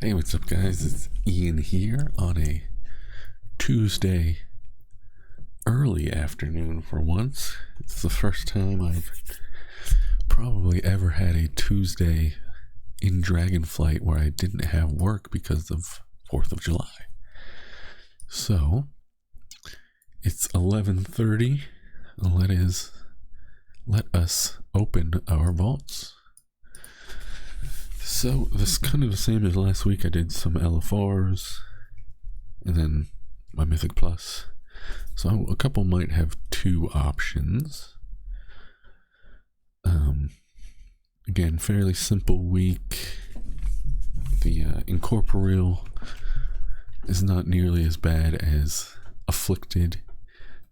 Hey, what's up, guys? It's Ian here on a Tuesday early afternoon for once. It's the first time I've probably ever had a Tuesday in Dragonflight where I didn't have work because of 4th of July. So, it's 11:30. Let us open our vaults. So, this is kind of the same as last week. I did some LFRs and then my Mythic Plus. So, a couple might have two options. Again, fairly simple week. The Incorporeal is not nearly as bad as Afflicted.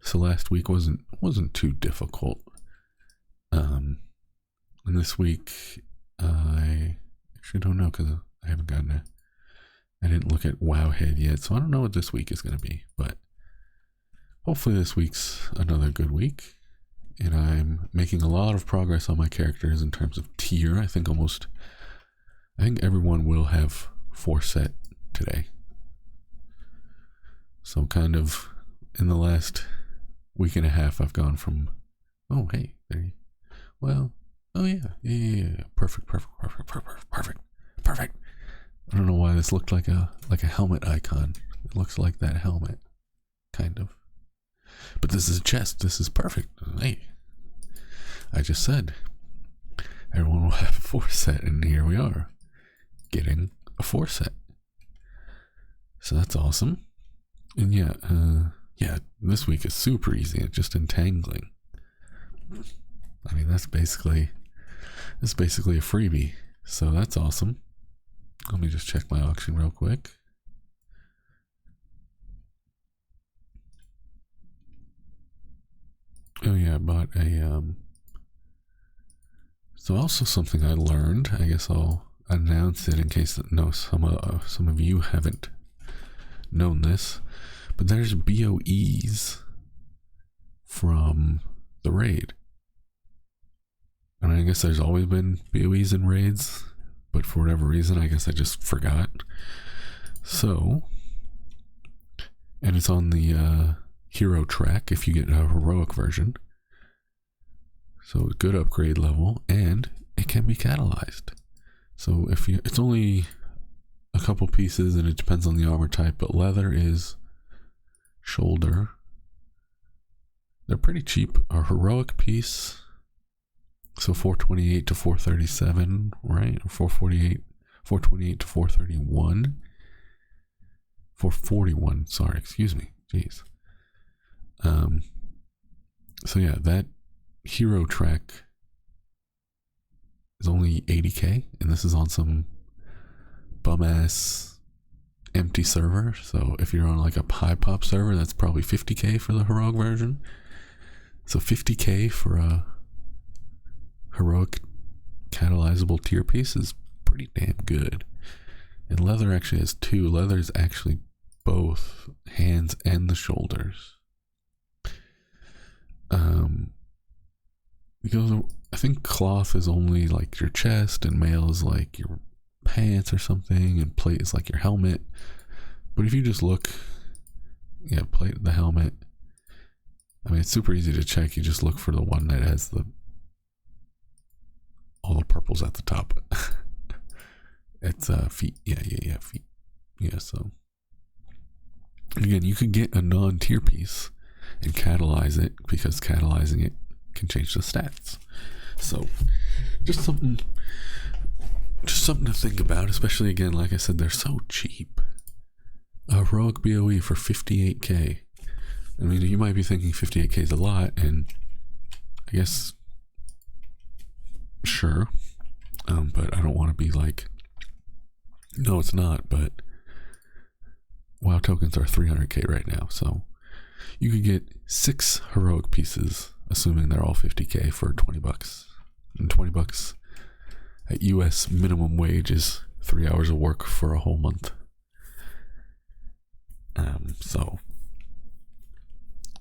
So last week wasn't too difficult. And this week, I actually don't know because I haven't I didn't look at Wowhead yet, so I don't know what this week is going to be. But hopefully this week's another good week. And I'm making a lot of progress on my characters in terms of tier. I think everyone will have 4 set today. So kind of in the last week and a half, I've gone from, oh, hey, there you, well, oh yeah. Perfect. I don't know why this looked like a helmet icon. It looks like that helmet, kind of. But this is a chest. This is perfect. Hey, I just said everyone will have a 4 set, and here we are getting a 4 set. So that's awesome. And yeah, this week is super easy. It's just entangling. I mean, that's basically a freebie. So that's awesome. Let me just check my auction real quick. Oh yeah, I bought a so also something I learned. I guess I'll announce it in case some of you haven't known this. But there's BOEs from the raid. And I guess there's always been BOEs in raids, but for whatever reason, I guess I just forgot. So, and it's on the hero track if you get a heroic version. So good upgrade level, and it can be catalyzed. So it's only a couple pieces, and it depends on the armor type, but leather is shoulder. They're pretty cheap. A heroic piece, so 428 to 437, right? 428 to 431. 441, sorry, excuse me. Jeez. So yeah, that hero track is only 80k, and this is on some bum ass empty server. So if you're on like a high pop server, that's probably 50k for the heroic version. So 50k for a heroic catalyzable tier piece is pretty damn good. And leather actually has 2. Leather is actually both hands and the shoulders. Because I think cloth is only like your chest, and mail is like your pants or something, and plate is like your helmet. But if you just look, plate, the helmet, I mean, it's super easy to check. You just look for the one that has all the purples at the top. It's feet. Yeah, feet. Yeah, so again, you could get a non-tier piece and catalyze it, because catalyzing it can change the stats. So just something to think about, especially, again, like I said, they're so cheap. A heroic BOE for 58k. I mean, you might be thinking 58k is a lot, and I guess sure, but I don't want to be like, no, it's not. But WoW tokens are 300k right now, so you could get 6 heroic pieces, assuming they're all 50k, for $20. And $20 at US minimum wage is 3 hours of work for a whole month. So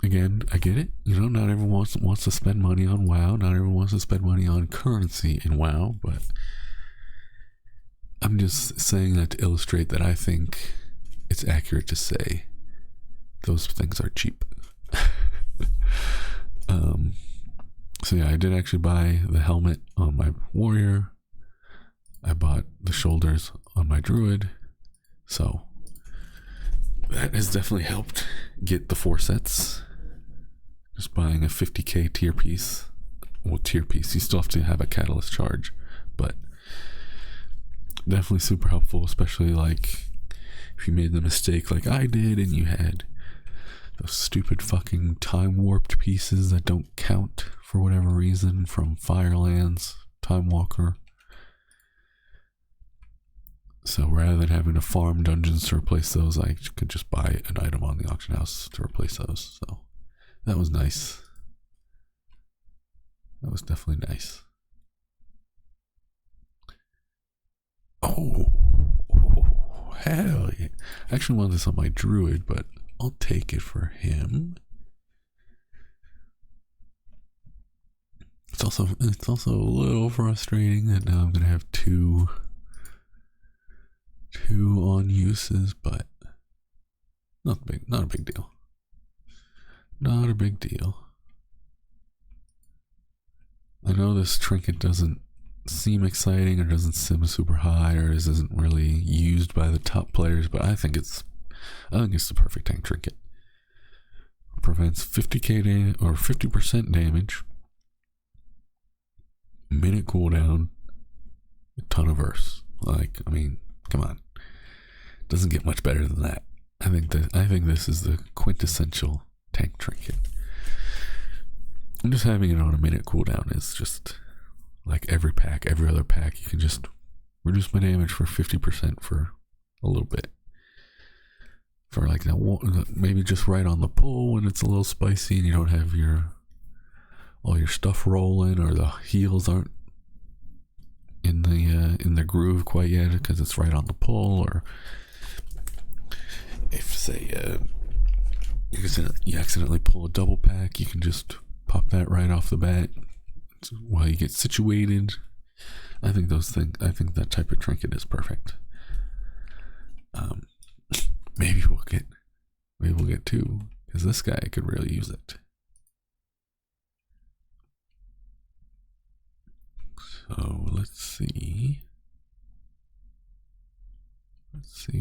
again, I get it. Not everyone wants to spend money on WoW. Not everyone wants to spend money on currency in WoW, but I'm just saying that to illustrate that I think it's accurate to say those things are cheap. So yeah, I did actually buy the helmet on my warrior. I bought the shoulders on my druid. So that has definitely helped get the 4 sets. Just buying a 50k tier piece. Well, tier piece. You still have to have a catalyst charge, but definitely super helpful, especially like if you made the mistake like I did and you had those stupid fucking time warped pieces that don't count for whatever reason from Firelands, Time Walker. So rather than having to farm dungeons to replace those, I could just buy an item on the auction house to replace those. So that was nice. That was definitely nice. Oh, hell yeah. I actually wanted this on my druid, but I'll take it for him. It's also a little frustrating that now I'm gonna have two on uses, but not a big deal. Not a big deal. I know this trinket doesn't seem exciting or doesn't seem super high or isn't really used by the top players, but I think it's the perfect tank trinket. Prevents 50k or 50% damage, minute cooldown, a ton of verse. Like, I mean, come on, doesn't get much better than that. I think this is the quintessential tank trinket. And just having it on a minute cooldown is just like every other pack. You can just reduce my damage for 50% for a little bit. For like that, maybe just right on the pull when it's a little spicy and you don't have all your stuff rolling, or the heals aren't in the groove quite yet because it's right on the pull, or if say you accidentally pull a double pack, you can just pop that right off the bat while you get situated. I think that type of trinket is perfect. Maybe we'll get 2, because this guy could really use it. So let's see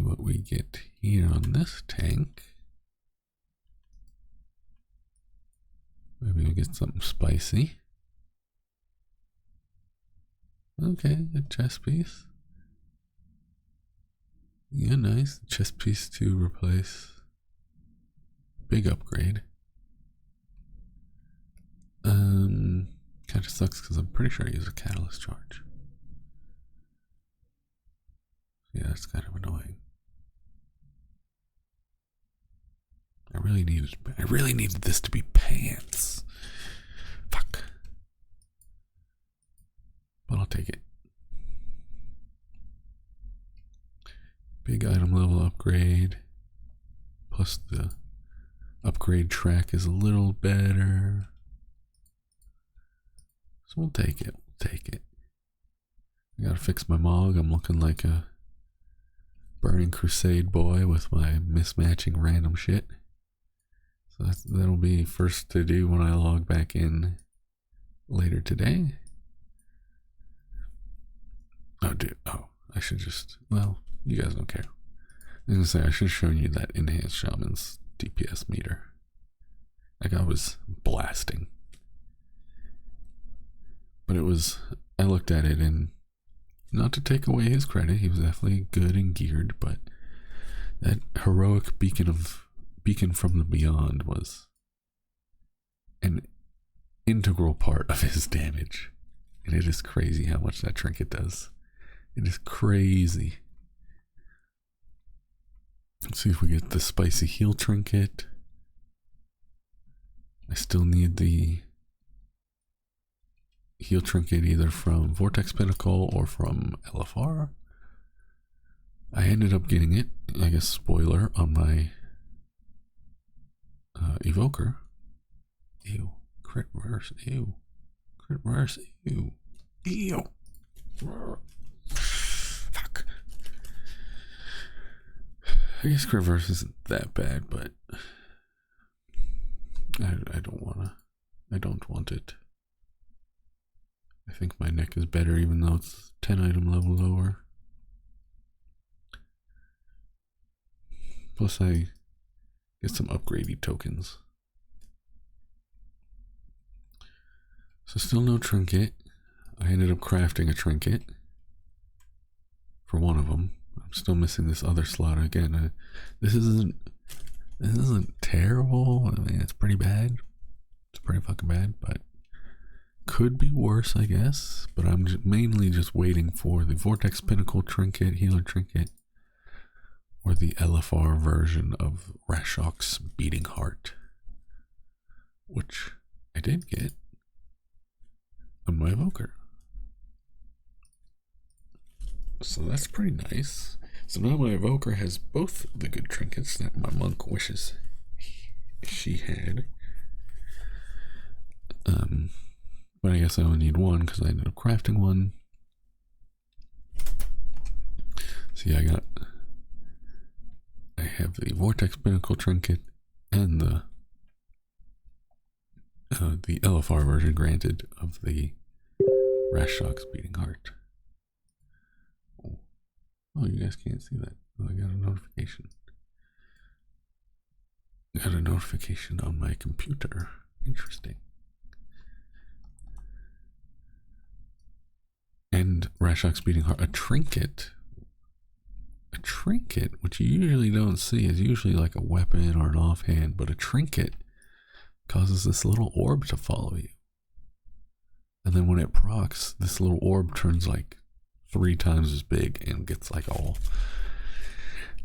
what we get here on this tank. Maybe we'll get something spicy. Okay, a chest piece. Yeah, nice. Chest piece to replace. Big upgrade. Kind of sucks because I'm pretty sure I use a catalyst charge. Yeah, that's kind of annoying. I really needed this to be pants. Fuck. But I'll take it. Big item level upgrade. Plus the upgrade track is a little better. So we'll take it. I gotta fix my Mog. I'm looking like a Burning Crusade boy with my mismatching random shit. So that'll be first to do when I log back in later today. I should just, well, you guys don't care. I was gonna say, I should have shown you that enhanced shaman's DPS meter. Like, I was blasting. But I looked at it, and not to take away his credit, he was definitely good and geared, but that heroic beacon from the beyond was an integral part of his damage. And it is crazy how much that trinket does. It is crazy. Let's see if we get the spicy heal trinket. I still need the heal trinket either from Vortex Pinnacle or from LFR. I ended up getting it, I guess, spoiler, on my Evoker. Ew. Crit verse. Ew. Crit verse. Ew. Ew. Fuck. I guess reverse isn't that bad, but I don't wanna. I don't want it. I think my neck is better even though it's 10 item level lower. Plus I get some upgradey tokens. So still no trinket. I ended up crafting a trinket for one of them. I'm still missing this other slot again. This isn't terrible. I mean, it's pretty bad. It's pretty fucking bad, but could be worse, I guess. But I'm mainly just waiting for the Vortex Pinnacle trinket, healer trinket, or the LFR version of Rashok's Beating Heart, which I did get on my evoker. So that's pretty nice. So now my evoker has both the good trinkets that my monk wishes she had. But I guess I only need one because I ended up crafting one. See, I have the Vortex Pinnacle trinket and the LFR version, granted, of the Rashok's Beating Heart. Oh, you guys can't see that. Oh, I got a notification. Got a notification on my computer. Interesting. And Rashok's Beating Heart, a trinket. A trinket, which you usually don't see, is usually like a weapon or an offhand, but a trinket causes this little orb to follow you. And then when it procs, this little orb turns like 3 times as big and gets like all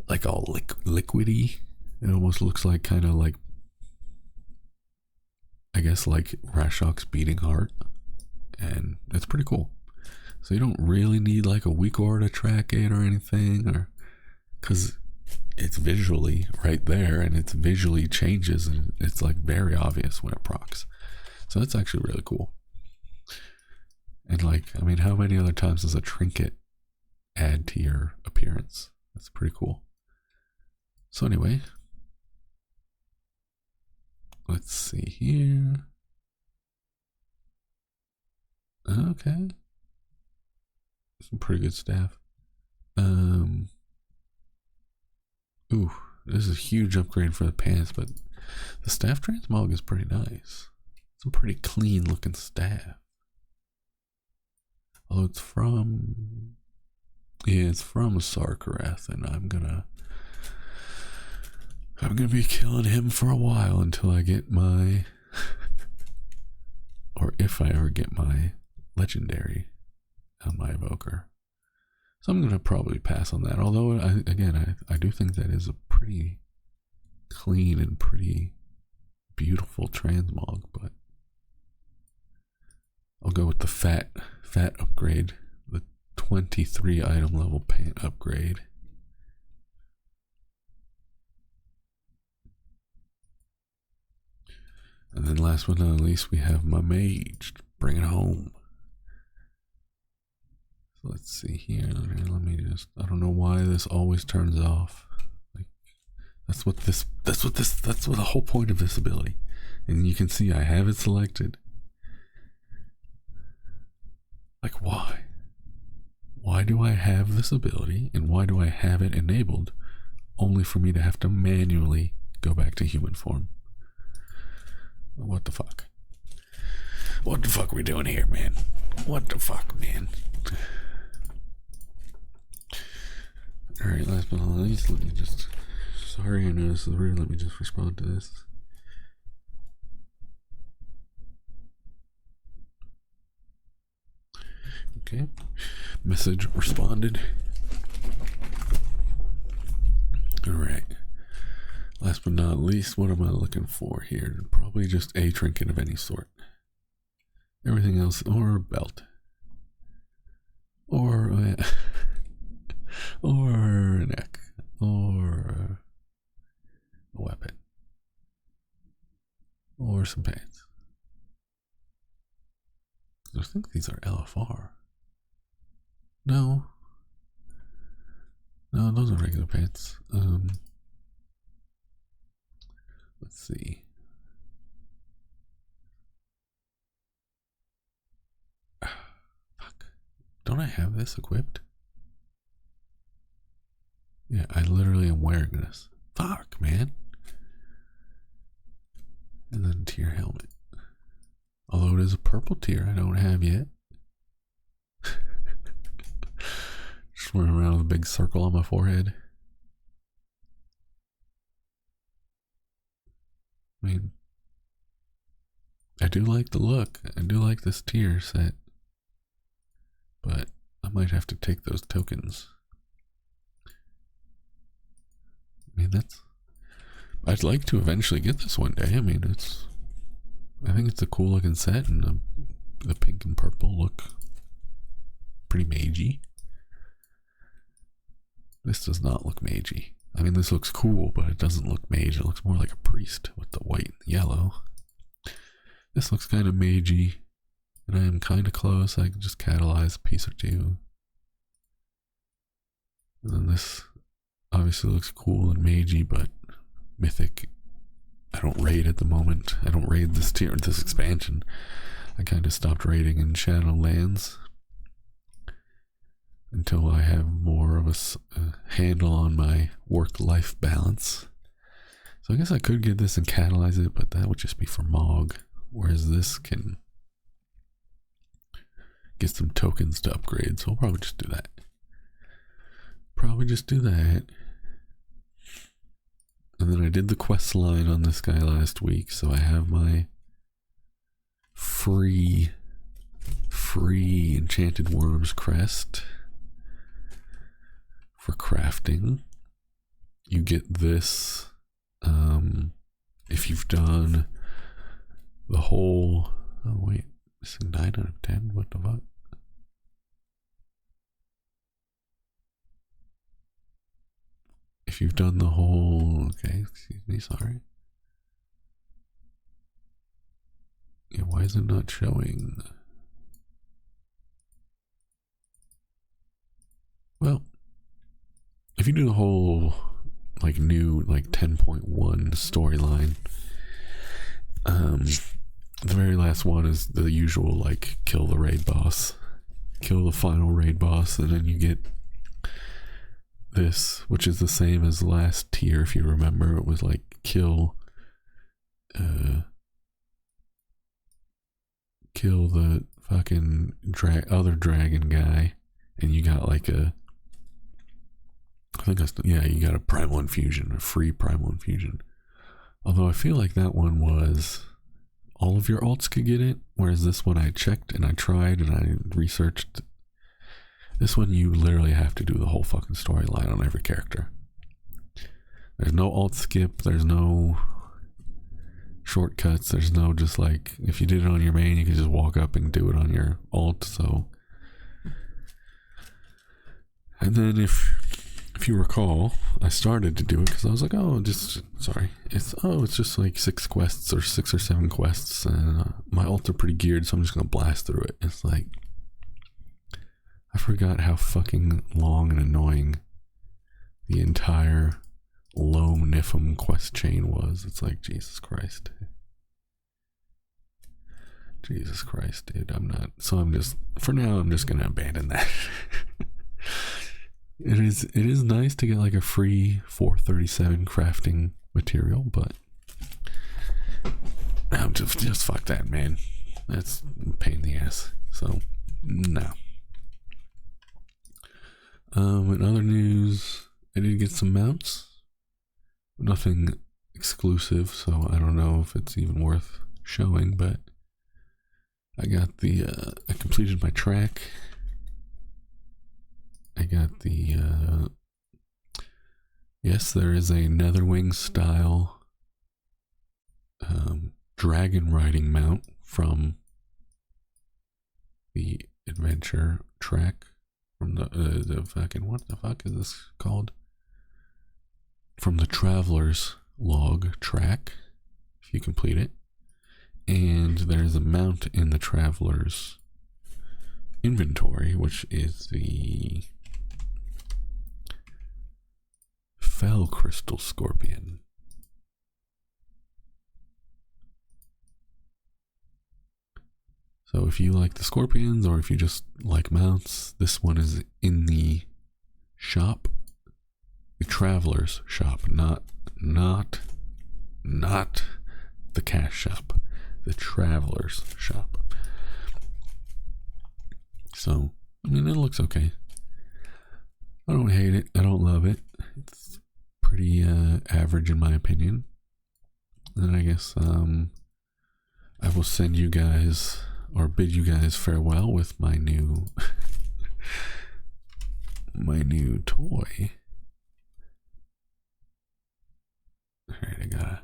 liquidy. It almost looks like kind of like, I guess, like Rashok's Beating Heart, and it's pretty cool. So you don't really need like a weak aura to track it or anything, or because it's visually right there and it's visually changes and it's like very obvious when it procs. So that's actually really cool. And like, I mean, how many other times does a trinket add to your appearance? That's pretty cool. So anyway, let's see here. Okay. Some pretty good staff. Ooh, this is a huge upgrade for the pants, but the staff transmog is pretty nice. It's a pretty clean looking staff. Although it's from Sarkarath, and I'm gonna be killing him for a while until I get my or if I ever get my legendary on my evoker. So I'm gonna probably pass on that. Although I do think that is a pretty clean and pretty beautiful transmog, but I'll go with the fat upgrade, the 23 item level pant upgrade. And then last but not least, we have my mage. Bring it home. So let's see here. Let me just, I don't know why this always turns off. Like, that's what the whole point of this ability. And you can see I have it selected. Like, why? Why do I have this ability and why do I have it enabled only for me to have to manually go back to human form? What the fuck? What the fuck are we doing here, man? What the fuck, man? Alright, last but not least, let me just, sorry, I know this is rude, let me just respond to this. Okay, message responded. Alright, last but not least, what am I looking for here? Probably just a trinket of any sort. Everything else, or a belt. Or or a neck. Or a weapon. Or some pants. I think these are LFR. No. No, those are regular pants. Let's see. Fuck. Don't I have this equipped? Yeah, I literally am wearing this. Fuck, man. And then tier helmet. Although it is a purple tier I don't have yet. Just running around with a big circle on my forehead. I mean, I do like the look. I do like this tier set. But I might have to take those tokens. I mean, I'd like to eventually get this one day. I mean, I think it's a cool looking set, and the pink and purple look pretty magey. This does not look magey. I mean, this looks cool, but it doesn't look mage. It looks more like a priest with the white and the yellow. This looks kind of magey, and I am kind of close. I can just catalyze a piece or two. And then this obviously looks cool and magey, but mythic. I don't raid at the moment. I don't raid this tier, this expansion. I kind of stopped raiding in Shadowlands until I have more of a handle on my work-life balance. So I guess I could get this and catalyze it, but that would just be for Mog. Whereas this can get some tokens to upgrade, so I'll probably just do that. And then I did the quest line on this guy last week, so I have my free Enchanted Worms crest for crafting. You get this if you've done the whole, oh wait, this is 9 out of 10, what the fuck? If you've done the whole, okay, excuse me, sorry. Yeah, why is it not showing? Well, if you do the whole, like, new, like, 10.1 storyline, the very last one is the usual, like, kill the raid boss, kill the final raid boss, and then you get this, which is the same as the last tier. If you remember, it was like kill the fucking other dragon guy, and you got like you got a primal infusion, a free primal infusion. Although I feel like that one was all of your alts could get it, whereas this one I checked and I tried and I researched. This one you literally have to do the whole fucking storyline on every character. There's no alt skip, there's no shortcuts, there's no just like, if you did it on your main, you could just walk up and do it on your alt, so. And then if you recall, I started to do it because I was like, it's just like 6 quests or 6 or 7 quests, and my alts are pretty geared, so I'm just gonna blast through it. It's like, I forgot how fucking long and annoying the entire Loam Nifum quest chain was. It's like, Jesus Christ. Jesus Christ, dude. For now, I'm just gonna abandon that. It is nice to get like a free 437 crafting material, but I'm just fuck that, man. That's a pain in the ass. So, no. In other news, I did get some mounts. Nothing exclusive, so I don't know if it's even worth showing, but I got I completed my track. I got yes, there is a Netherwing style dragon riding mount from the adventure track. From the fucking, what the fuck is this called? From the Traveler's Log track, if you complete it. And there's a mount in the Traveler's inventory, which is the Fell Crystal Scorpion. So if you like the scorpions or if you just like mounts, this one is in the shop, the traveler's shop, not the cash shop, the traveler's shop. So, I mean, it looks okay. I don't hate it. I don't love it. It's pretty average in my opinion. And I guess I will send you guys or bid you guys farewell with my new my new toy. Alright,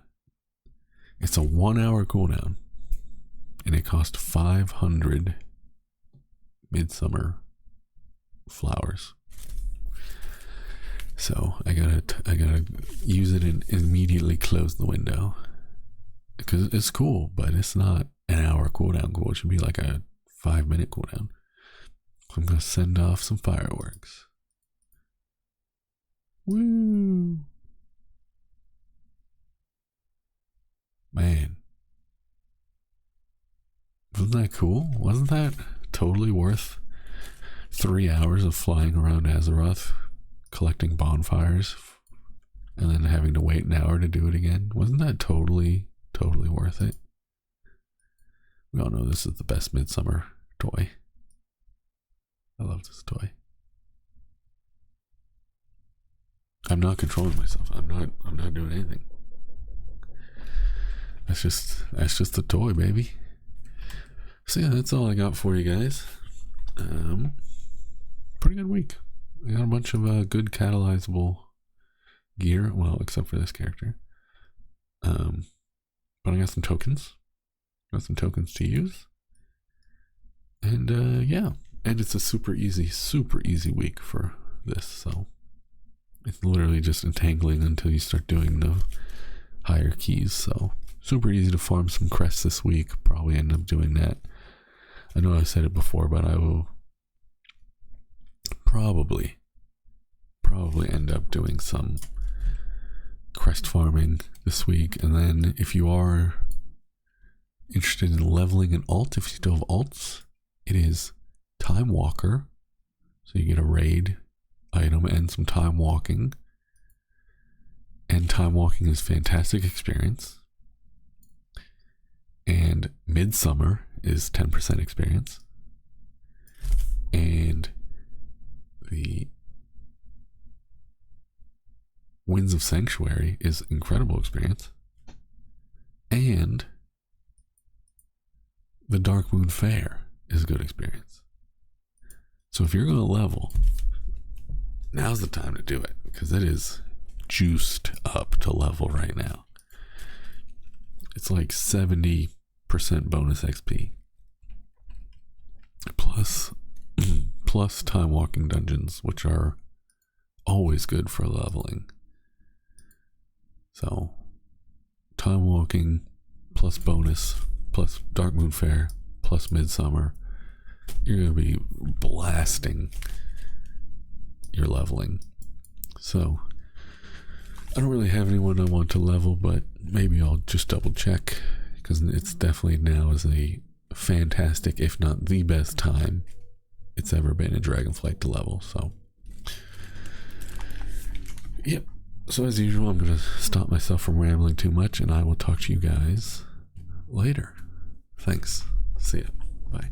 it's a 1 hour cooldown and it cost 500 midsummer flowers. So I gotta use it and immediately close the window because it's cool, but it's not an hour cooldown cool. It should be like a 5-minute cooldown. So I'm gonna send off some fireworks. Woo! Man, wasn't that cool? Wasn't that totally worth 3 hours of flying around Azeroth, collecting bonfires, and then having to wait an hour to do it again? Wasn't that totally worth it? We all know this is the best midsummer toy. I love this toy. I'm not controlling myself. I'm not doing anything. That's just a toy, baby. So yeah, that's all I got for you guys. Pretty good week. I got a bunch of good catalyzable gear. Well, except for this character. But I got some tokens. Got some tokens to use. And yeah. And it's a super easy week for this. So it's literally just entangling until you start doing the higher keys. So super easy to farm some crests this week. Probably end up doing that. I know I said it before, but I will probably end up doing some crest farming this week. And then if you are interested in leveling an alt, if you still have alts, it is Time Walker. So you get a raid item and some time walking. And time walking is fantastic experience. And Midsummer is 10% experience. And the Winds of Sanctuary is incredible experience. And the Dark Moon Fair is good experience. So if you're going to level, now's the time to do it, because it is juiced up to level right now. It's like 70% bonus XP. Plus time walking dungeons, which are always good for leveling. So time walking plus bonus plus Dark Moon Fair plus Midsummer, you're going to be blasting your leveling. So I don't really have anyone I want to level, but maybe I'll just double check, because it's definitely now is a fantastic, if not the best time it's ever been in Dragonflight to level. So yep. So as usual, I'm going to stop myself from rambling too much, and I will talk to you guys later. Thanks. See ya. Bye.